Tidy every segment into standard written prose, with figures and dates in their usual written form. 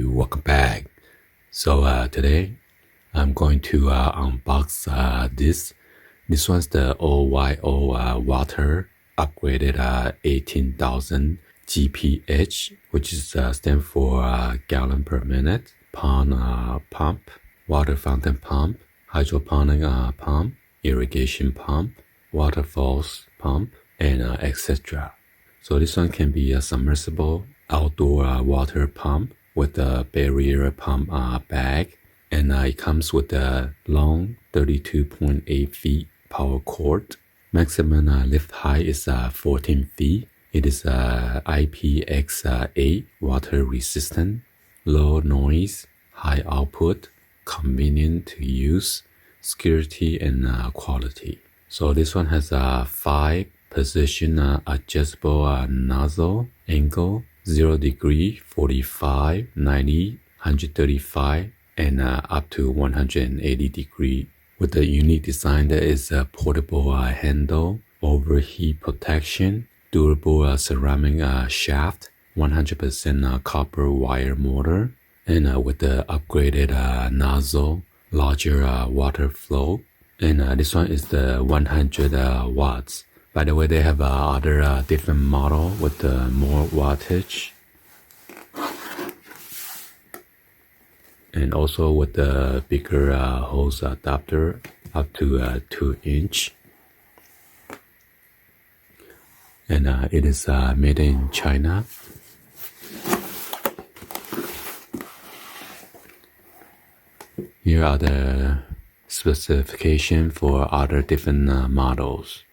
welcome back. So today I'm going to unbox this. This one's the OYO water upgraded 18,000 GPH, which is stand for gallon per minute, pond pump, water fountain pump, hydroponic pump, irrigation pump, waterfalls pump, and etc. So this one can be a submersible outdoor water pump with a barrier pump bag, and it comes with a long 32.8 feet power cord. Maximum lift height is 14 feet. It is IPX8 water resistant, low noise, high output, convenient to use, security, and quality. So this one has 5 position adjustable nozzle angle, 0 degree, 45, 90, 135, and up to 180 degree. With the unique design, there is a portable handle, overheat protection, durable ceramic shaft, 100% copper wire motor, and with the upgraded nozzle, larger water flow. And this one is the 100 watts. By the way, they have other different model with more wattage, and also with the bigger hose adapter up to 2 inch. And it is made in China. Here are the specifications for other different models.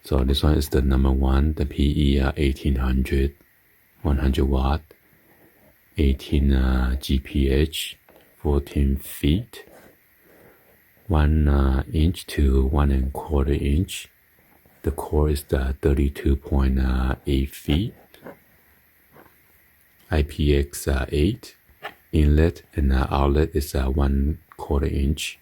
So this one is the number 1, the PE 1800, 100 watt, 18 GPH, 14 feet, 1 inch to 1¼ inch. The core is the 32.8 feet, IPX8. Inlet and outlet is 1/4 inch.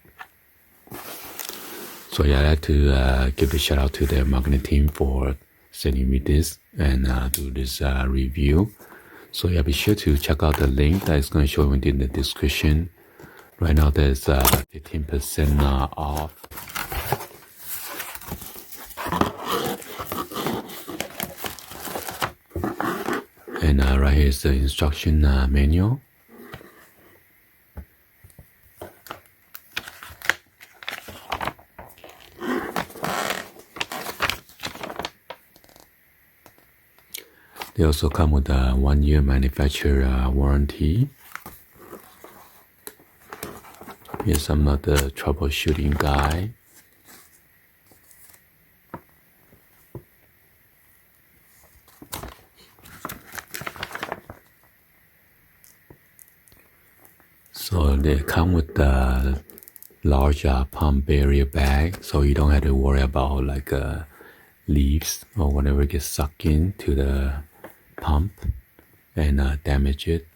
So yeah, I'd like to give a shout out to the marketing team for sending me this and do this review. So yeah, be sure to check out the link that is going to show you in the description. Right now there's 15% off. And right here is the instruction manual. They also come with a 1-year manufacturer warranty. Here's some of the troubleshooting guide. So they come with the large pump barrier bag, so you don't have to worry about like leaves or whatever gets sucked into the pump and damage it.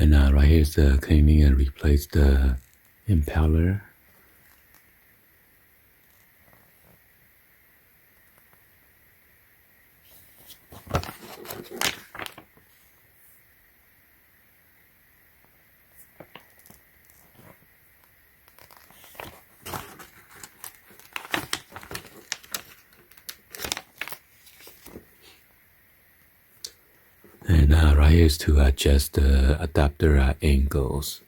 And right here is the cleaning and replace the impeller. And right here is to adjust the adapter angles.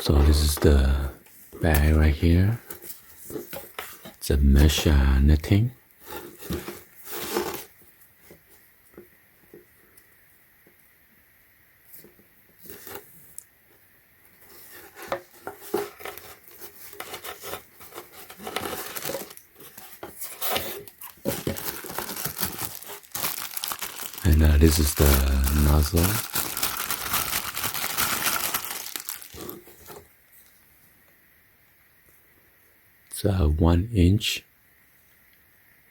So this is the bag right here. It's a mesh netting. And this is the nozzle. It's 1 inch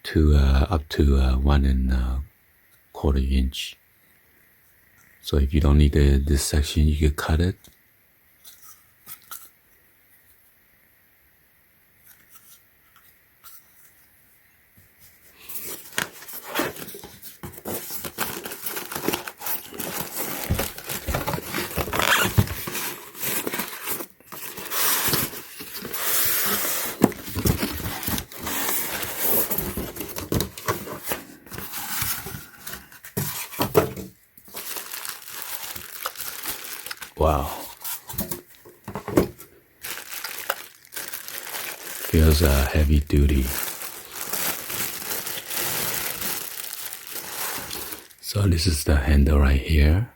to up to 1¼ inch. So if you don't need this section, you could cut it. Wow. Feels heavy duty. So this is the handle right here.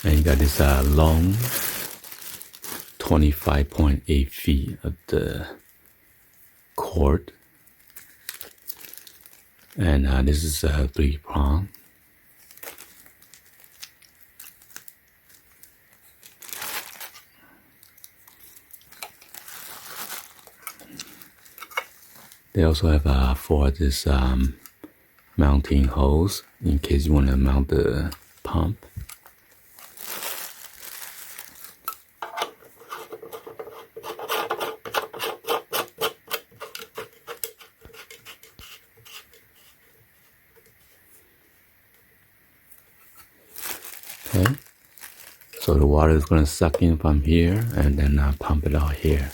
And you got this long 25.8 feet of the cord. And this is a 3-prong. They also have 4 of this mounting holes in case you want to mount the pump. Okay, so the water is going to suck in from here and then pump it out here.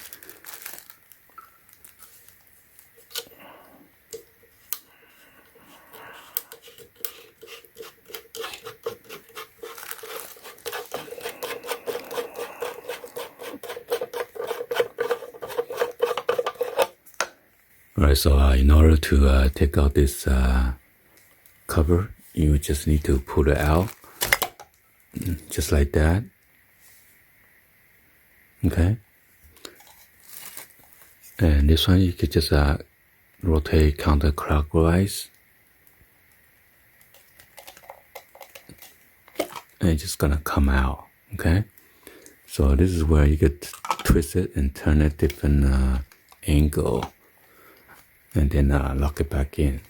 Alright, so in order to take out this cover, you just need to pull it out, just like that. Okay, and this one you could just rotate counterclockwise, and it's just gonna come out. Okay, so this is where you could twist it and turn it different angle, and then lock it back in.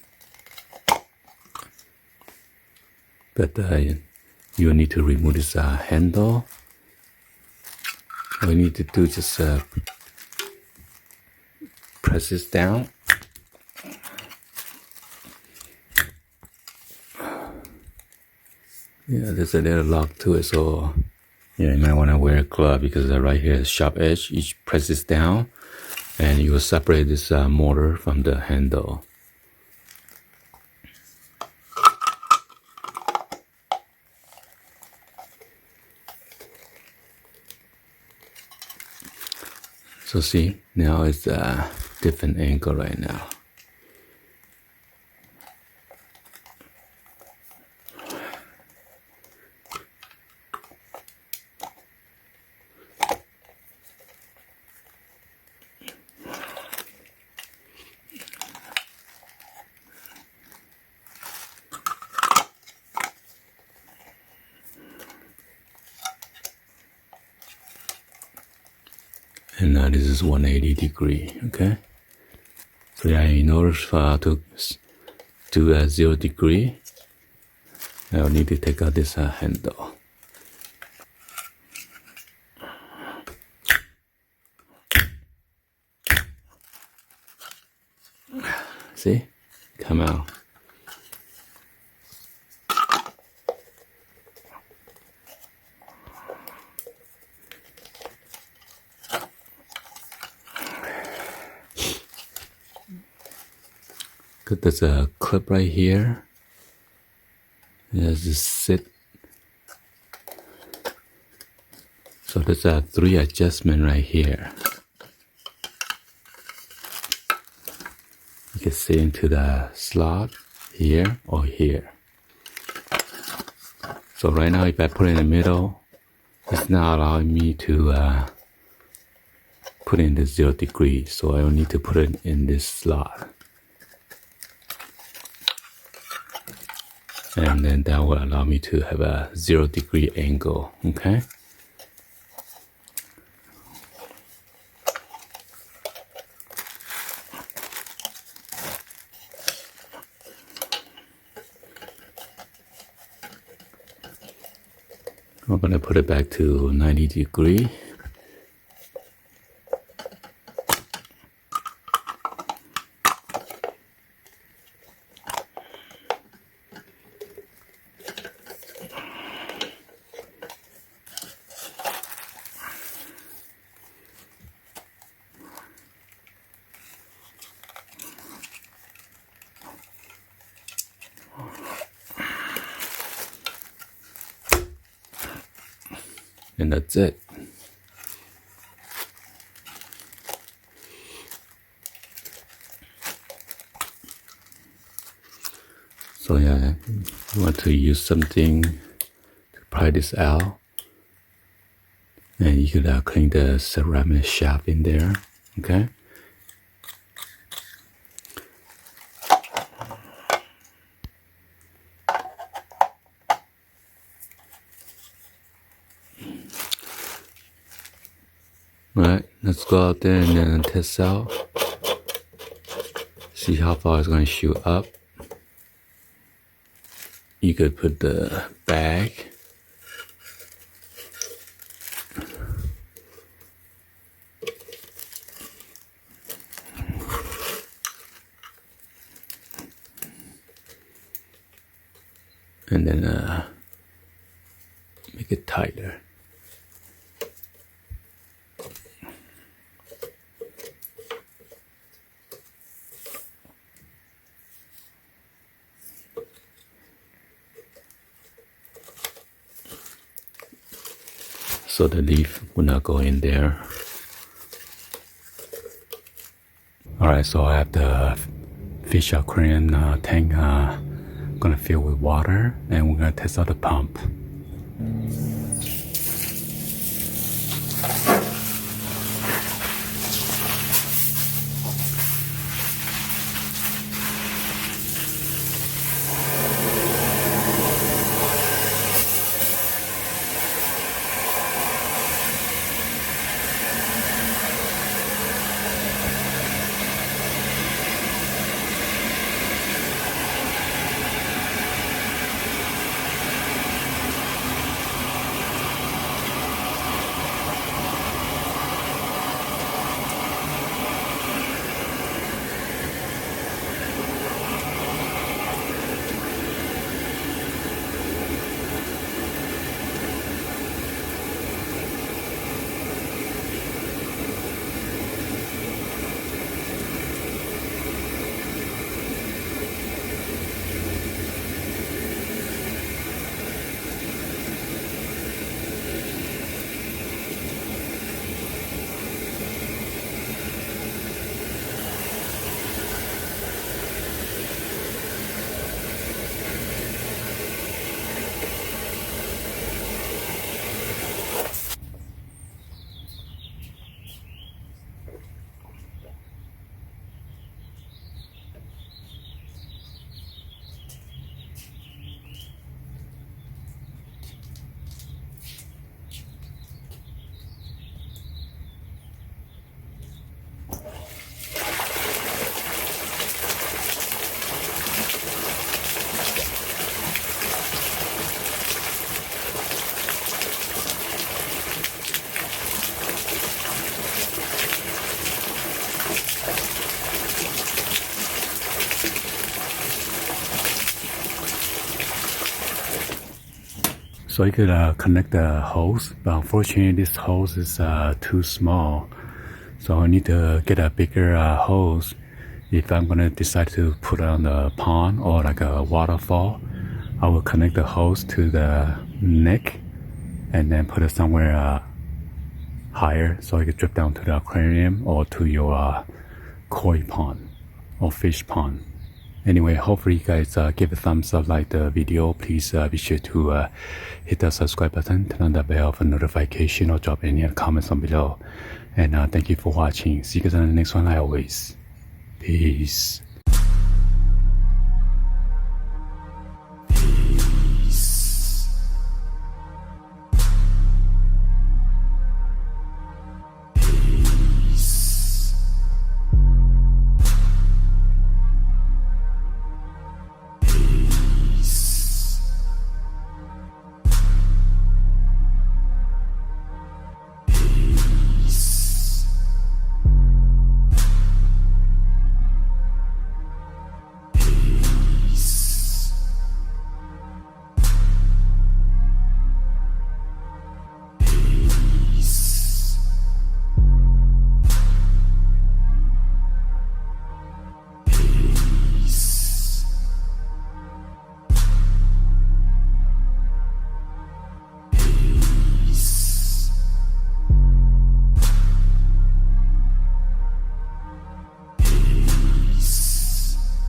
But you will need to remove this handle. All you need to do is just press this down. Yeah, there's a little lock to it, so yeah, you might want to wear a glove because right here is sharp edge. You press this down and you will separate this motor from the handle. So see, now it's a different angle right now. And this is 180 degree, okay? So yeah, in order to do 0 degree, I'll need to take out this handle. See? Come out. there's a clip right here. There's a sit. So there's a 3 adjustment right here. You can sit into the slot here or here. So right now, if I put it in the middle, it's not allowing me to put in the 0 degree. So I will need to put it in this slot. And then that will allow me to have a 0 degree angle, okay? I'm gonna put it back to 90 degree. And that's it. So yeah, you want to use something to pry this out. And you could clean the ceramic shaft in there, okay? Alright, let's go out there and then test out. See how far it's going to shoot up. You could put the bag. And then make it tighter. So the leaf will not go in there. Alright, so I have the fish aquarium tank gonna fill with water, and we're gonna test out the pump. So you could connect the hose, but unfortunately this hose is too small. So I need to get a bigger hose if I'm gonna decide to put on a pond or like a waterfall, I will connect the hose to the neck and then put it somewhere higher so it can drip down to the aquarium or to your koi pond or fish pond. Anyway, hopefully you guys give a thumbs up, like the video. Please be sure to hit the subscribe button, turn on the bell for notification, or drop any comments on below. And thank you for watching. See you guys on the next one, like always. Peace.